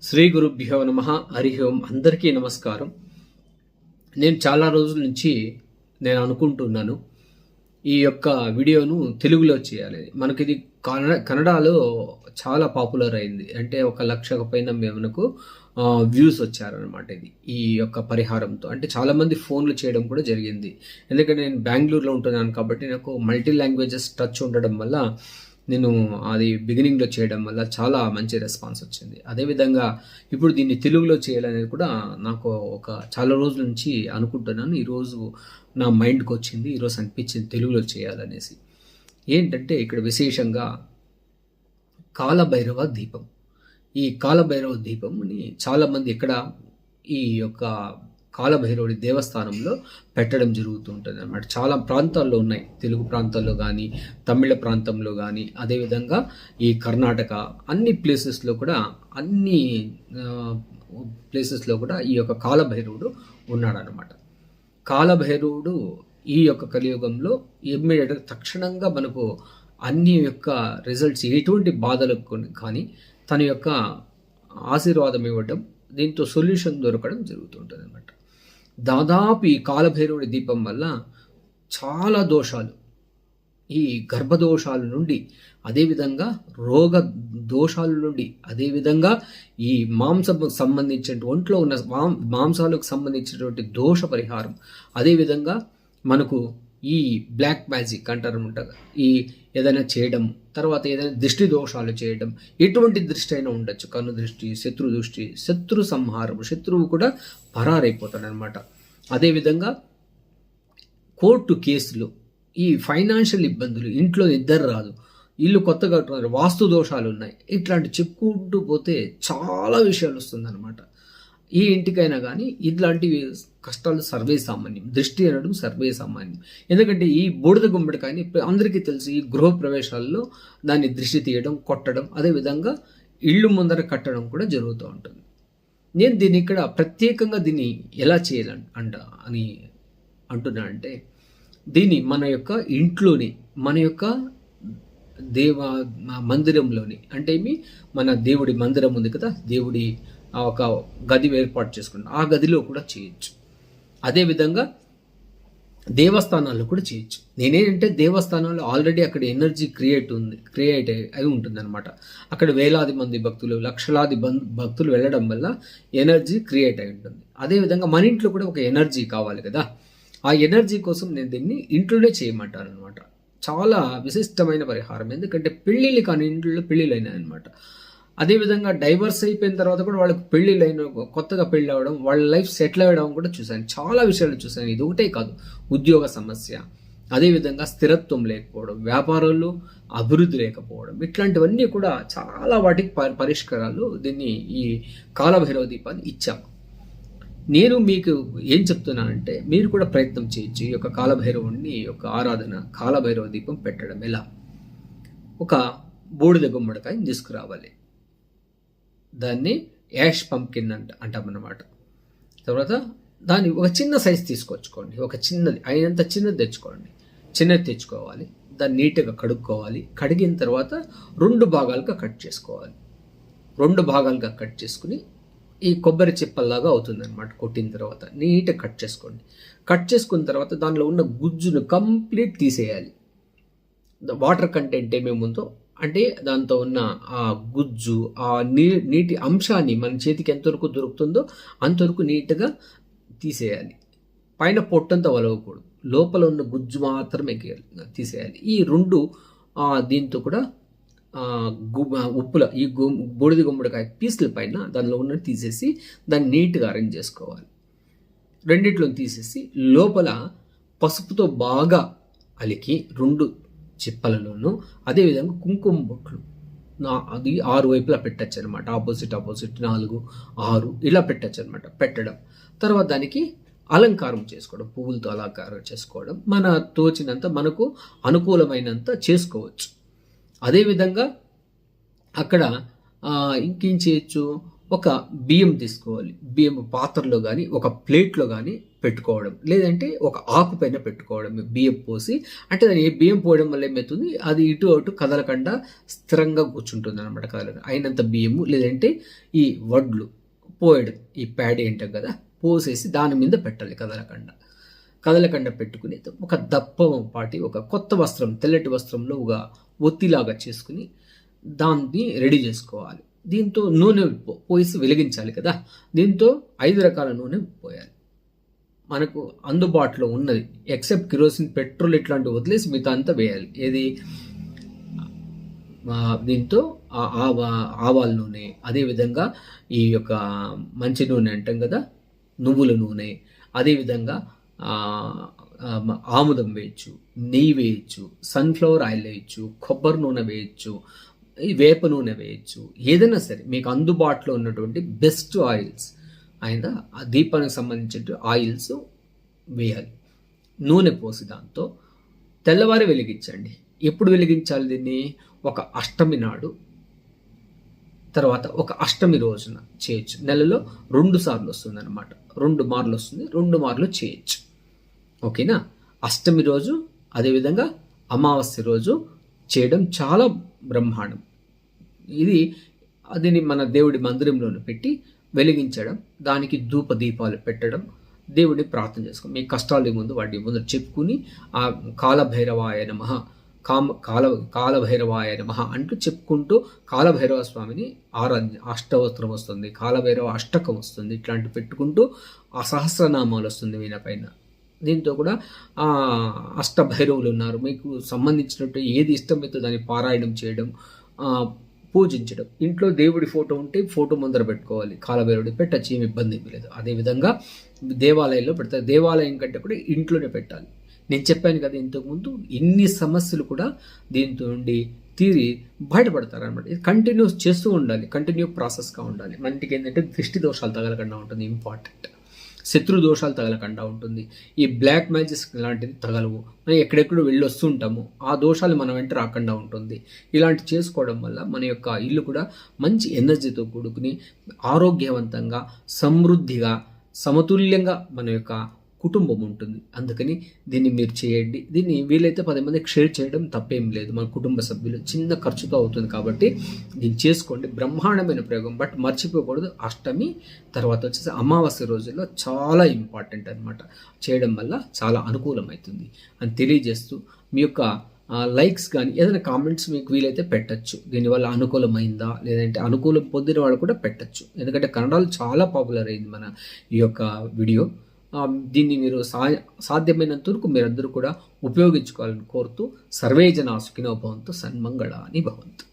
శ్రీ గురుభ్యో నమ. హరి ఓం. అందరికీ నమస్కారం. నేను చాలా రోజుల నుంచి అనుకుంటున్నాను ఈ యొక్క వీడియోను తెలుగులో చేయాలి. మనకి ఇది కన్నడలో చాలా పాపులర్ అయింది. అంటే 1,00,000 పైన మనకు వ్యూస్ వచ్చారనమాట. ఇది ఈ యొక్క పరిహారంతో అంటే చాలామంది ఫోన్లు చేయడం కూడా జరిగింది. ఎందుకంటే నేను బెంగళూరులో ఉంటున్నాను కాబట్టి నాకు మల్టీ లాంగ్వేజెస్ టచ్ ఉండడం వల్ల నేను అది బిగినింగ్లో చేయడం వల్ల చాలా మంచి రెస్పాన్స్ వచ్చింది. అదేవిధంగా ఇప్పుడు దీన్ని తెలుగులో చేయాలనేది కూడా నాకు చాలా రోజుల నుంచి అనుకుంటున్నాను. ఈరోజు నా మైండ్కి వచ్చింది, ఈరోజు అనిపించింది తెలుగులో చేయాలనేసి. ఏంటంటే ఇక్కడ విశేషంగా కాలభైరవ దీపం. ఈ కాలభైరవ దీపంని చాలామంది ఇక్కడ ఈ యొక్క కాలభైరవుడి దేవస్థానంలో పెట్టడం జరుగుతుంటుంది అన్నమాట. చాలా ప్రాంతాల్లో ఉన్నాయి, తెలుగు ప్రాంతాల్లో కానీ, తమిళ ప్రాంతంలో కానీ, అదేవిధంగా ఈ కర్ణాటక అన్ని ప్లేసెస్లో కూడా ఈ యొక్క కాలభైరవుడు ఉన్నాడనమాట. కాలభైరవుడు ఈ యొక్క కలియుగంలో ఇమ్మీడియట్గా తక్షణంగా మనకు అన్ని యొక్క రిజల్ట్స్, ఎటువంటి బాధలకు కానీ తన యొక్క ఆశీర్వాదం ఇవ్వడం, దీంతో సొల్యూషన్ దొరకడం జరుగుతుంటుంది అనమాట. దాదాపు ఈ కాలభైరవుడి దీపం వల్ల చాలా దోషాలు, ఈ గర్భదోషాల నుండి, అదేవిధంగా రోగ దోషాల నుండి, అదేవిధంగా ఈ మాంసకు సంబంధించిన ఒంట్లో ఉన్న మాంసాలకు సంబంధించినటువంటి దోష పరిహారం, అదేవిధంగా మనకు ఈ బ్లాక్ మ్యాజిక్ అంటారనమాట. ఈ ఏదైనా చేయడం, తర్వాత ఏదైనా దృష్టి దోషాలు చేయడం, ఎటువంటి దృష్టి అయినా ఉండొచ్చు. కన్ను దృష్టి, శత్రు సంహారం, శత్రువు కూడా పరారైపోతాడనమాట. అదేవిధంగా కోర్టు కేసులు, ఈ ఫైనాన్షియల్ ఇబ్బందులు, ఇంట్లో నిద్ర రాదు, ఇల్లు కొత్తగా కట్టుకున్నారు, వాస్తు దోషాలు ఉన్నాయి, ఇట్లాంటి చెప్పుకుంటూ పోతే చాలా విషయాలు వస్తుందన్నమాట. ఈ ఇంటికైనా కానీ ఇట్లాంటి కష్టాలు సర్వే సామాన్యం. దృష్టి అనడం సర్వే సామాన్యం. ఎందుకంటే ఈ బూడిద గుమ్మడికాయని అందరికీ తెలుసు, ఈ గృహ ప్రవేశాల్లో దాన్ని దృష్టి తీయడం, కొట్టడం, అదేవిధంగా ఇళ్ళు ముందర కట్టడం కూడా జరుగుతూ ఉంటుంది. నేను దీన్ని ఇక్కడ ప్రత్యేకంగా దీన్ని ఎలా చేయాలని అంటున్నా అంటే, దీన్ని మన యొక్క ఇంట్లోని, మన యొక్క మందిరంలోని, అంటే మన దేవుడి మందిరం ఉంది కదా, దేవుడి ఒక గది ఏర్పాటు చేసుకుంటాం, ఆ గదిలో కూడా చేయొచ్చు. అదేవిధంగా దేవస్థానాల్లో కూడా చేయొచ్చు. నేనేంటంటే దేవస్థానాల్లో ఆల్రెడీ అక్కడ ఎనర్జీ క్రియేట్ అయి ఉంటుంది అనమాట. అక్కడ వేలాది మంది భక్తులు, లక్షలాది భక్తులు వెళ్ళడం వల్ల ఎనర్జీ క్రియేట్ అయి ఉంటుంది. అదేవిధంగా మన ఇంట్లో కూడా ఒక ఎనర్జీ కావాలి కదా, ఆ ఎనర్జీ కోసం నేను దీన్ని ఇంట్లోనే చేయమంటాను అనమాట. చాలా విశిష్టమైన పరిహారం. ఎందుకంటే పెళ్ళిళ్ళు కానీ ఇంట్లో పెళ్ళిళ్ళు అయినాయి అనమాట. అదేవిధంగా డైవర్స్ అయిపోయిన తర్వాత కూడా వాళ్ళకి పెళ్ళిళ్ళైన, కొత్తగా పెళ్ళి అవ్వడం, వాళ్ళ లైఫ్ సెటిల్ అవ్వడం కూడా చూశాను. చాలా విషయాలు చూశాను. ఇది ఒకటే కాదు, ఉద్యోగ సమస్య, అదేవిధంగా స్థిరత్వం లేకపోవడం, వ్యాపారాల్లో అభివృద్ధి లేకపోవడం, ఇట్లాంటివన్నీ కూడా చాలా వాటికి పరిష్కారాలు దీన్ని ఈ కాలభైరవ దీపాన్ని ఇచ్చాము. నేను మీకు ఏం చెప్తున్నానంటే, మీరు కూడా ప్రయత్నం చేయొచ్చు. ఈ యొక్క కాలభైరవుడిని యొక్క ఆరాధన, కాలభైరవ దీపం పెట్టడం ఎలా. ఒక బూడిద గుమ్మడికాయని తీసుకురావాలి, దాన్ని యాష్ పంప్కిన్ అంటామన్నమాట. తర్వాత దాన్ని ఒక చిన్న సైజ్ తీసుకొచ్చుకోండి, ఒక చిన్నది అయినంత చిన్నది తెచ్చుకోవాలి. దాన్ని నీట్గా కడుక్కోవాలి. కడిగిన తర్వాత 2 భాగాలుగా కట్ చేసుకోవాలి. 2 భాగాలుగా కట్ చేసుకుని ఈ కొబ్బరి చిప్పల్లాగా అవుతుందన్నమాట. కొట్టిన తర్వాత నీట్గా కట్ చేసుకోండి. కట్ చేసుకున్న తర్వాత దానిలో ఉన్న గుజ్జును కంప్లీట్ తీసేయాలి. వాటర్ కంటెంట్ ఏమేమి ఉందో, అంటే దాంతో ఉన్న ఆ గుజ్జు, ఆ నీటి అంశాన్ని మన చేతికి ఎంతవరకు దొరుకుతుందో అంతవరకు నీట్గా తీసేయాలి. పైన పొట్టంతా వలవకూడదు, లోపల ఉన్న గుజ్జు మాత్రమే తీసేయాలి. ఈ 2 దీంతో కూడా ఉప్పుల ఈ బూడిద గుమ్మడికాయ పీసుల పైన దానిలో ఉన్నది తీసేసి దాన్ని నీట్గా అరేంజ్ చేసుకోవాలి. రెండిట్లో తీసేసి లోపల పసుపుతో బాగా అలికి 2 చిప్పలలోనూ, అదేవిధంగా కుంకుమ బొట్లు అది 6 వైపులా పెట్టచ్చు అనమాట. ఆపోజిట్ 4, 6 ఇలా పెట్టచ్చు అనమాట. పెట్టడం తర్వాత దానికి అలంకారం చేసుకోవడం, పువ్వులతో అలంకారం చేసుకోవడం, మన తోచినంత, మనకు అనుకూలమైనంత చేసుకోవచ్చు. అదేవిధంగా అక్కడ ఇంకేం చేయొచ్చు, ఒక బియ్యం తీసుకోవాలి. బియ్యం పాత్రలో కానీ, ఒక ప్లేట్లో కానీ పెట్టుకోవడం, లేదంటే ఒక ఆకు పైన పెట్టుకోవడం బియ్యం పోసి. అంటే దాని బియ్యం పోయడం వల్ల ఏమవుతుంది, అది ఇటు అటు కదలకుండా స్థిరంగా కూర్చుంటుంది అనమాట. అయినంత బియ్యము, లేదంటే ఈ వడ్లు పోయడం, ఈ ప్యాడీ అంటాం కదా, పోసేసి దాని మీద పెట్టాలి కదలకుండా పెట్టుకుని ఒక దప్పం పాటి ఒక కొత్త వస్త్రం, తెల్లటి వస్త్రంలో ఒక ఒత్తిలాగా చేసుకుని దాన్ని రెడీ చేసుకోవాలి. దీంతో నూనె పోసి వెలిగించాలి కదా. దీంతో 5 రకాల నూనె పోయాలి మనకు అందుబాటులో ఉన్నది, ఎక్సెప్ట్ కిరోసిన్, పెట్రోల్ ఇట్లాంటివి వదిలేసి మిగతా అంతా వేయాలి. ఏది దీంతో ఆవాల నూనె, అదేవిధంగా ఈ యొక్క మంచి నూనె అంటాం కదా, నువ్వుల నూనె, అదేవిధంగా ఆముదం వేయచ్చు, నెయ్యి వేయచ్చు, సన్ఫ్లవర్ ఆయిల్ వేయచ్చు, కొబ్బరి నూనె వేయచ్చు, ఈ వేప నూనె వేయచ్చు. ఏదైనా సరే మీకు అందుబాటులో ఉన్నటువంటి బెస్ట్ ఆయిల్స్ అయినా ఆ దీపానికి సంబంధించిన ఆయిల్స్ వేయాలి. నూనె పోసి దాంతో తెల్లవారి వెలిగించండి. ఎప్పుడు వెలిగించాలి దీన్ని? ఒక అష్టమి నాడు, తర్వాత ఒక అష్టమి రోజున చేయొచ్చు. నెలలో 2 సార్లు వస్తుంది అనమాట, 2 మార్లు వస్తుంది, 2 మార్లు చేయొచ్చు. ఓకేనా? అష్టమి రోజు, అదేవిధంగా అమావాస్య రోజు చేయడం చాలా బ్రహ్మాండం. దీన్ని మన దేవుడి మందిరంలోనే పెట్టి వెలిగించడం, దానికి ధూప దీపాలు పెట్టడం, దేవుడిని ప్రార్థన చేసుకోండి. మీ కష్టాల ముందు వాటి ముందు చెప్పుకుని ఆ కాలభైరవాయ నమః, కాలభైరవాయ నమః అంటూ చెప్పుకుంటూ కాలభైరవ స్వామిని అష్టోత్తరం వస్తుంది, కాలభైరవ అష్టకం వస్తుంది, ఇట్లాంటి పెట్టుకుంటూ ఆ సహస్రనామాలు వస్తుంది వీళ్ళపైన. దీంతో కూడా అష్టభైరవులు ఉన్నారు, మీకు సంబంధించినట్టు ఏది ఇష్టమైతే దాన్ని పారాయణం చేయడం, పూజించడం. ఇంట్లో దేవుడి ఫోటో ఉంటే ఫోటో ముందర పెట్టుకోవాలి, కాలభైరవుడి పెట్టచ్చు, ఏమి ఇబ్బంది ఏమీ లేదు. అదేవిధంగా దేవాలయంలో పెడతారు, దేవాలయం కంటే కూడా ఇంట్లోనే పెట్టాలి. నేను చెప్పాను కదా ఇంతకుముందు, ఇన్ని సమస్యలు కూడా దీంతో ఉండి తీరి బయటపడతారనమాట. ఇది కంటిన్యూస్ చేస్తూ ఉండాలి, కంటిన్యూ ప్రాసెస్గా ఉండాలి. మనకి ఏంటంటే దృష్టి దోషాలు తగలకుండా ఉంటుంది, ఇంపార్టెంట్. శత్రు దోషాలు తగలకుండా ఉంటుంది. ఈ బ్లాక్ మ్యాజిక్ లాంటిది తగలవు. మనం ఎక్కడెక్కడ వెళ్ళి వస్తుంటాము, ఆ దోషాలు మన వెంట రాకుండా ఉంటుంది. ఇలాంటి చేసుకోవడం వల్ల మన యొక్క ఇల్లు కూడా మంచి ఎనర్జీతో కూడుకుని ఆరోగ్యవంతంగా, సమృద్ధిగా, సమతుల్యంగా మన యొక్క కుటుంబం ఉంటుంది. అందుకని దీన్ని మీరు చేయండి. దీన్ని వీలైతే 10 మందికి షేర్ చేయడం తప్పేం లేదు. మన కుటుంబ సభ్యులు, చిన్న ఖర్చుతో అవుతుంది కాబట్టి దీన్ని చేసుకోండి. బ్రహ్మాండమైన ప్రయోగం. బట్ మర్చిపోకూడదు, అష్టమి తర్వాత వచ్చేసి అమావాస్య రోజుల్లో చాలా ఇంపార్టెంట్ అనమాట. చేయడం వల్ల చాలా అనుకూలమవుతుంది అని తెలియజేస్తూ, మీ యొక్క లైక్స్ కానీ ఏదైనా కామెంట్స్ మీకు వీలైతే పెట్టచ్చు. దీనివల్ల అనుకూలమైందా, లేదంటే అనుకూలం పొందిన వాళ్ళు కూడా పెట్టచ్చు. ఎందుకంటే కన్నడలో చాలా పాపులర్ అయింది మన ఈ యొక్క వీడియో. దీన్ని మీరు సాధ్యమైనంత వరకు మీరందరూ కూడా ఉపయోగించుకోవాలని కోరుతూ, సర్వే జనా సుఖినో భవంతు, సన్మంగళాని భవంతు.